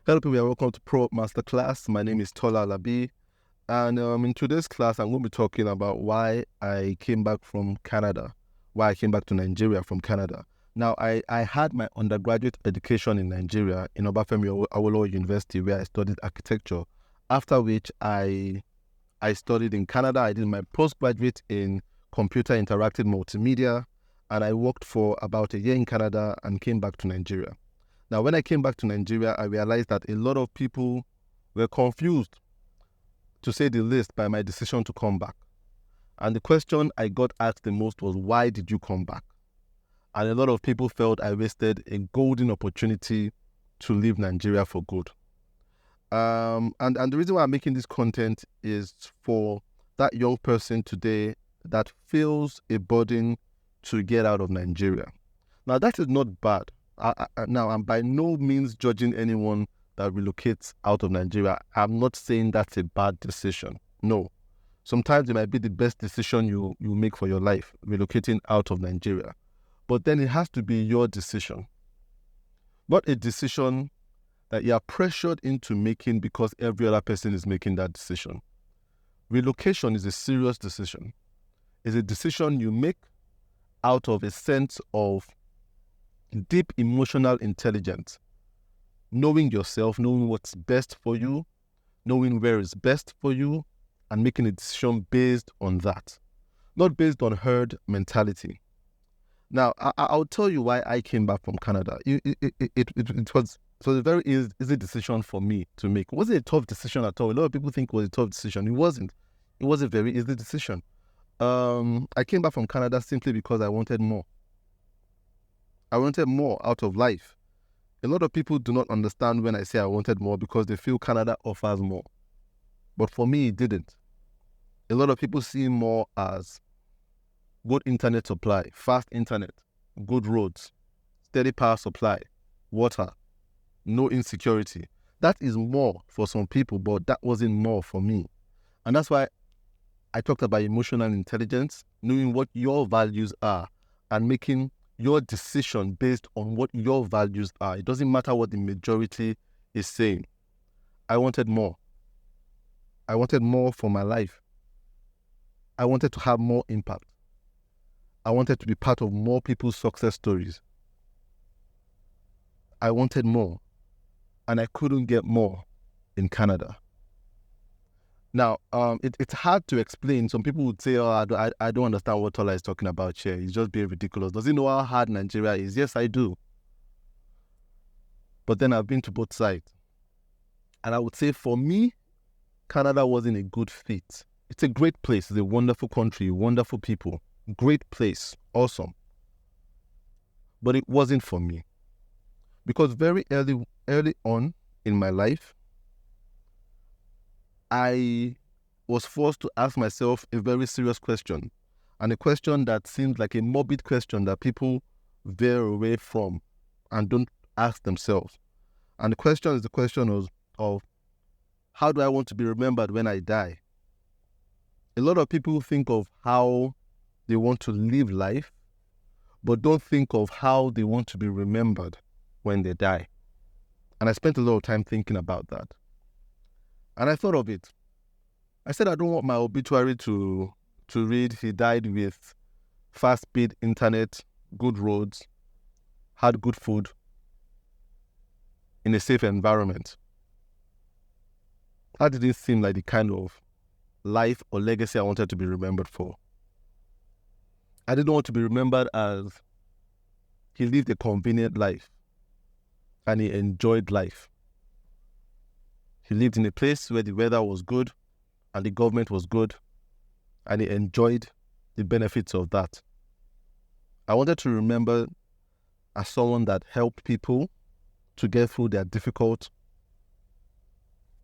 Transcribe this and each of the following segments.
Hello people, and welcome to ProUp Masterclass. My name is Tola Labi, and in today's class, I'm going to be talking about why I came back from Canada, why I came back to Nigeria from Canada. Now, I had my undergraduate education in Nigeria in Obafemi Awolowo University, where I studied architecture, after which I studied in Canada. I did my postgraduate in computer interactive multimedia, and I worked for about a year in Canada and came back to Nigeria. Now, when I came back to Nigeria, I realized that a lot of people were confused, to say the least, by my decision to come back. And the question I got asked the most was, why did you come back? And a lot of people felt I wasted a golden opportunity to leave Nigeria for good. And the reason why I'm making this content is for that young person today that feels a burden to get out of Nigeria. Now, that is not bad. Now, I'm by no means judging anyone that relocates out of Nigeria. I'm not saying that's a bad decision. No. Sometimes it might be the best decision you make for your life, relocating out of Nigeria. But then it has to be your decision, not a decision that you are pressured into making because every other person is making that decision. Relocation is a serious decision. It's a decision you make out of a sense of deep emotional intelligence, knowing yourself, knowing what's best for you, knowing where is best for you, and making a decision based on that, not based on herd mentality. Now, I'll tell you why I came back from Canada. It was a very easy decision for me to make. It wasn't a tough decision at all. A lot of people think it was a tough decision. It wasn't. It was a very easy decision. I came back from Canada simply because I wanted more. I wanted more out of life. A lot of people do not understand when I say I wanted more because they feel Canada offers more. But for me, it didn't. A lot of people see more as good internet supply, fast internet, good roads, steady power supply, water, no insecurity. That is more for some people, but that wasn't more for me. And that's why I talked about emotional intelligence, knowing what your values are and making your decision based on what your values are. It doesn't matter what the majority is saying. I wanted more. I wanted more for my life. I wanted to have more impact. I wanted to be part of more people's success stories. I wanted more, and I couldn't get more in Canada. Now, it's hard to explain. Some people would say, oh, I don't understand what Tola is talking about here. He's just being ridiculous. Does he know how hard Nigeria is? Yes, I do. But then I've been to both sides. And I would say for me, Canada wasn't a good fit. It's a great place. It's a wonderful country, wonderful people, great place, awesome. But it wasn't for me. Because very early on in my life, I was forced to ask myself a very serious question, and a question that seems like a morbid question that people veer away from and don't ask themselves. And the question is the question of how do I want to be remembered when I die? A lot of people think of how they want to live life, but don't think of how they want to be remembered when they die. And I spent a lot of time thinking about that. And I thought of it. I said I don't want my obituary to read, he died with fast-speed internet, good roads, had good food, in a safe environment. That didn't seem like the kind of life or legacy I wanted to be remembered for. I didn't want to be remembered as he lived a convenient life and he enjoyed life. He lived in a place where the weather was good and the government was good, and he enjoyed the benefits of that. I wanted to remember as someone that helped people to get through their difficult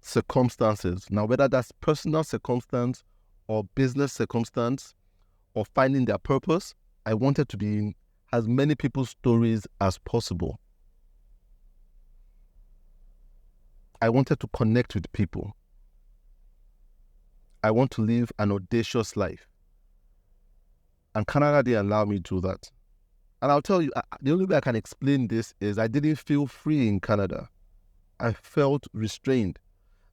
circumstances. Now, whether that's personal circumstance or business circumstance or finding their purpose, I wanted to be in as many people's stories as possible. I wanted to connect with people. I want to live an audacious life. And Canada didn't allow me to do that. And I'll tell you, the only way I can explain this is I didn't feel free in Canada. I felt restrained.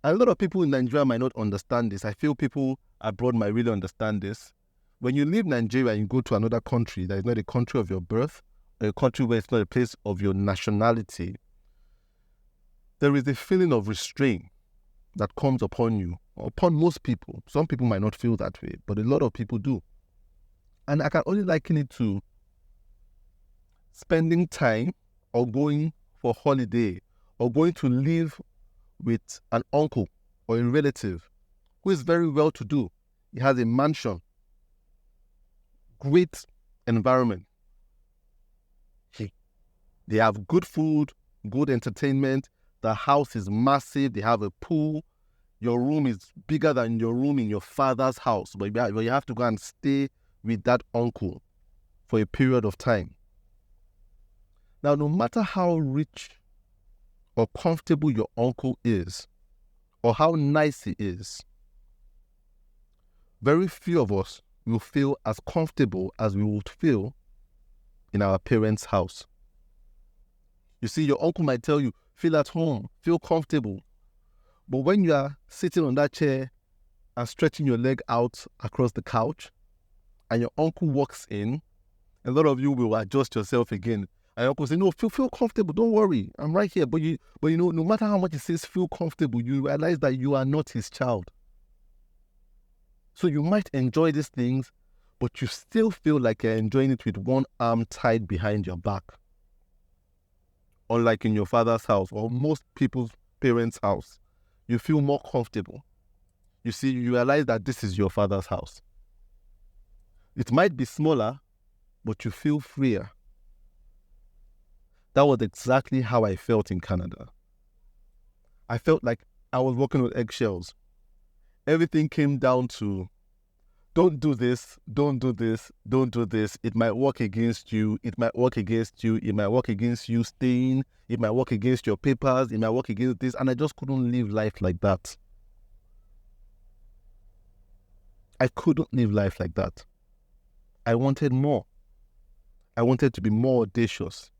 And a lot of people in Nigeria might not understand this. I feel people abroad might really understand this. When you leave Nigeria and you go to another country that is not a country of your birth, or a country where it's not a place of your nationality, there is a feeling of restraint that comes upon you, or upon most people. Some people might not feel that way, but a lot of people do. And I can only liken it to spending time or going for holiday or going to live with an uncle or a relative who is very well-to-do. He has a mansion, great environment. They have good food, good entertainment. The house is massive. They have a pool. Your room is bigger than your room in your father's house, but you have to go and stay with that uncle for a period of time. Now, no matter how rich or comfortable your uncle is, or how nice he is, very few of us will feel as comfortable as we would feel in our parents' house. You see, your uncle might tell you, feel at home, feel comfortable. But when you are sitting on that chair and stretching your leg out across the couch, and your uncle walks in, a lot of you will adjust yourself again. And your uncle say, no, feel comfortable, don't worry, I'm right here. But no matter how much he says feel comfortable, you realize that you are not his child. So you might enjoy these things, but you still feel like you're enjoying it with one arm tied behind your back. Unlike in your father's house or most people's parents' house, you feel more comfortable. You see, you realize that this is your father's house. It might be smaller, but you feel freer. That was exactly how I felt in Canada. I felt like I was walking with eggshells. Everything came down to, don't do this, don't do this, don't do this. It might work against you, it might work against you, it might work against you staying, it might work against your papers, it might work against this, and I just couldn't live life like that. I couldn't live life like that. I wanted more. I wanted to be more audacious.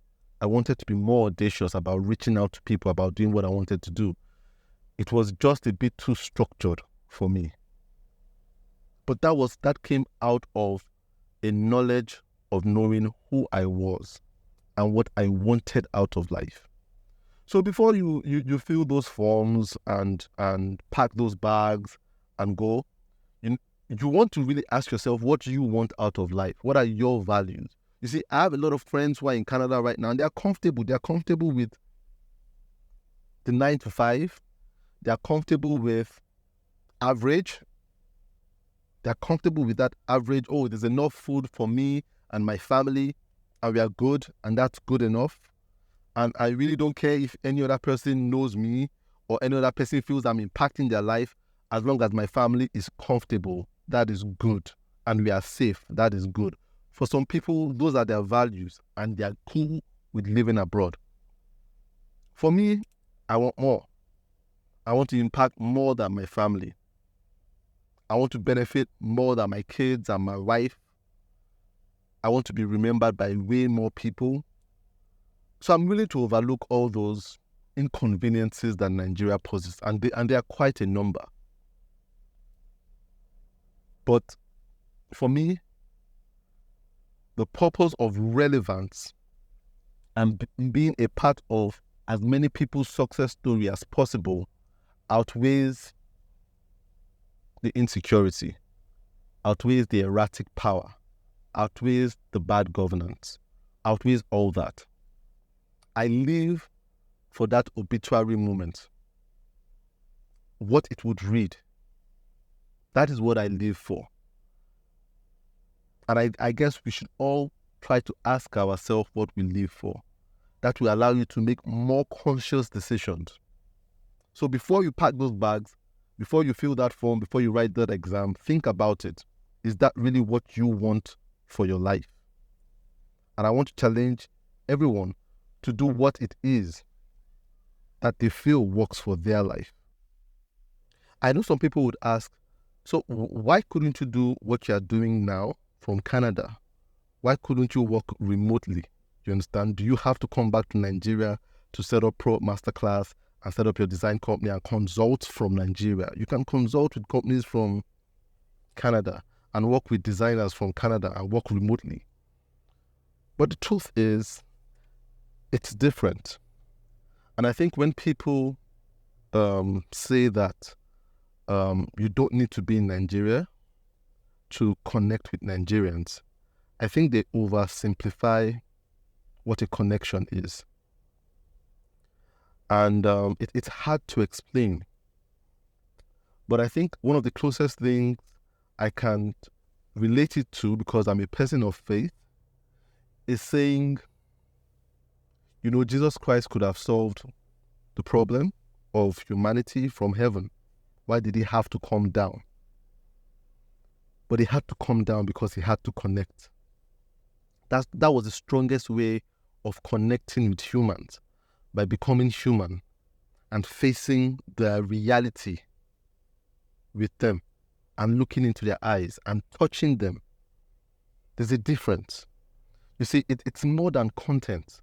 I wanted to be more audacious about reaching out to people, about doing what I wanted to do. It was just a bit too structured for me. But that came out of a knowledge of knowing who I was and what I wanted out of life. So before you fill those forms and pack those bags and go, you want to really ask yourself, what do you want out of life? What are your values? You see, I have a lot of friends who are in Canada right now, and they're comfortable. They're comfortable with the 9 to 5. They're comfortable with average. They're comfortable with that average. Oh, there's enough food for me and my family, and we are good, and that's good enough. And I really don't care if any other person knows me or any other person feels I'm impacting their life. As long as my family is comfortable, that is good. And we are safe, that is good. For some people, those are their values, and they are cool with living abroad. For me, I want more. I want to impact more than my family. I want to benefit more than my kids and my wife. I want to be remembered by way more people. So I'm willing to overlook all those inconveniences that Nigeria poses, and they are quite a number. But for me, the purpose of relevance and being a part of as many people's success story as possible outweighs the insecurity, outweighs the erratic power, outweighs the bad governance, outweighs all that. I live for that obituary moment. What it would read. That is what I live for. And I guess we should all try to ask ourselves what we live for. That will allow you to make more conscious decisions. So before you pack those bags, before you fill that form, before you write that exam, think about it. Is that really what you want for your life? And I want to challenge everyone to do what it is that they feel works for their life. I know some people would ask, so why couldn't you do what you are doing now from Canada? Why couldn't you work remotely? You understand? Do you have to come back to Nigeria to set up ProUp Masterclass and set up your design company and consult from Nigeria. You can consult with companies from Canada and work with designers from Canada and work remotely. But the truth is, it's different. And I think when people say that you don't need to be in Nigeria to connect with Nigerians, I think they oversimplify what a connection is. And it's hard to explain. But I think one of the closest things I can relate it to, because I'm a person of faith, is saying, Jesus Christ could have solved the problem of humanity from heaven. Why did he have to come down? But he had to come down because he had to connect. That was the strongest way of connecting with humans, by becoming human and facing the reality with them and looking into their eyes and touching them. There's a difference. You see, it's more than content.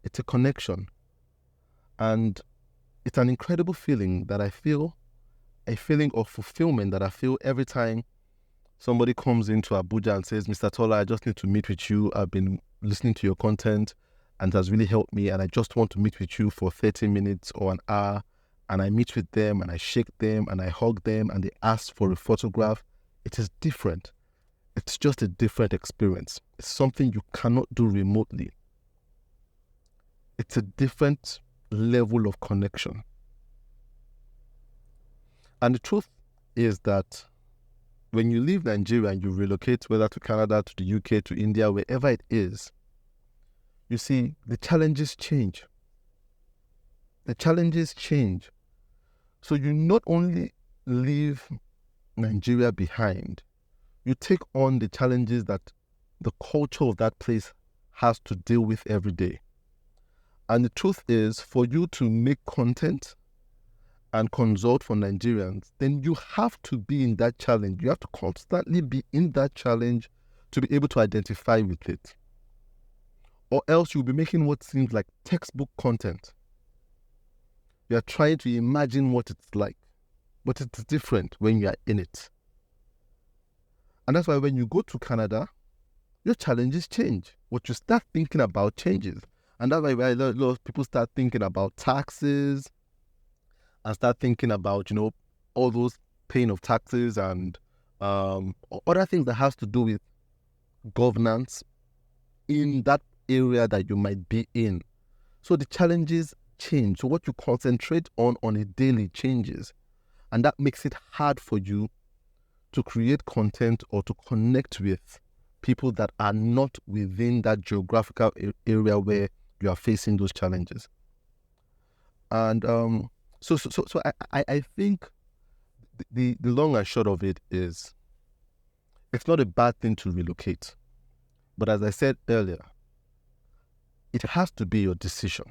It's a connection. And it's an incredible feeling that I feel, a feeling of fulfillment that I feel every time somebody comes into Abuja and says, Mr. Tola, I just need to meet with you. I've been listening to your content and it has really helped me, and I just want to meet with you for 30 minutes or an hour. And I meet with them and I shake them and I hug them and they ask for a photograph. It is different. It's just a different experience. It's something you cannot do remotely. It's a different level of connection. And the truth is that when you leave Nigeria and you relocate, whether to Canada, to the UK, to India, wherever it is, you see, the challenges change. The challenges change. So you not only leave Nigeria behind, you take on the challenges that the culture of that place has to deal with every day. And the truth is, for you to make content and consult for Nigerians, then you have to be in that challenge. You have to constantly be in that challenge to be able to identify with it. Or else you'll be making what seems like textbook content. You are trying to imagine what it's like, but it's different when you are in it. And that's why when you go to Canada, your challenges change. What you start thinking about changes. And that's why a lot of people start thinking about taxes and start thinking about, all those paying of taxes and other things that has to do with governance in that area that you might be in. So the challenges change. So what you concentrate on a daily changes. And that makes it hard for you to create content or to connect with people that are not within that geographical area where you are facing those challenges. And so I think the long and short of it is, it's not a bad thing to relocate. But as I said earlier, it has to be your decision.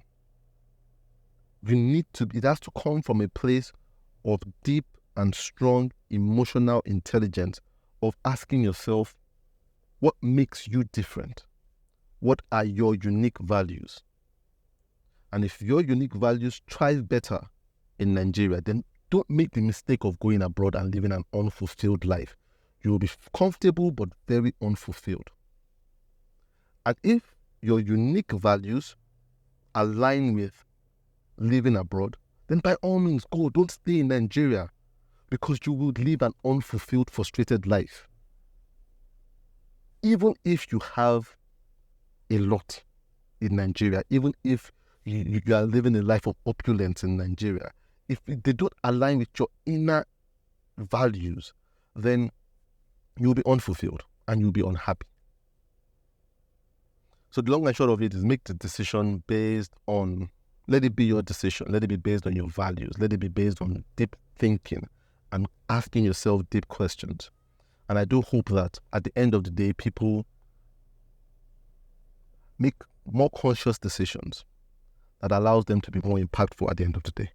It has to come from a place of deep and strong emotional intelligence, of asking yourself, what makes you different? What are your unique values? And if your unique values thrive better in Nigeria, then don't make the mistake of going abroad and living an unfulfilled life. You will be comfortable but very unfulfilled. And if your unique values align with living abroad, then by all means go. Don't stay in Nigeria, because you will live an unfulfilled, frustrated life. Even if you have a lot in Nigeria, even if you are living a life of opulence in Nigeria, if they don't align with your inner values, then you'll be unfulfilled and you'll be unhappy. So the long and short of it is, make the decision based on, let it be your decision. Let it be based on your values. Let it be based on deep thinking and asking yourself deep questions. And I do hope that at the end of the day, people make more conscious decisions that allows them to be more impactful at the end of the day.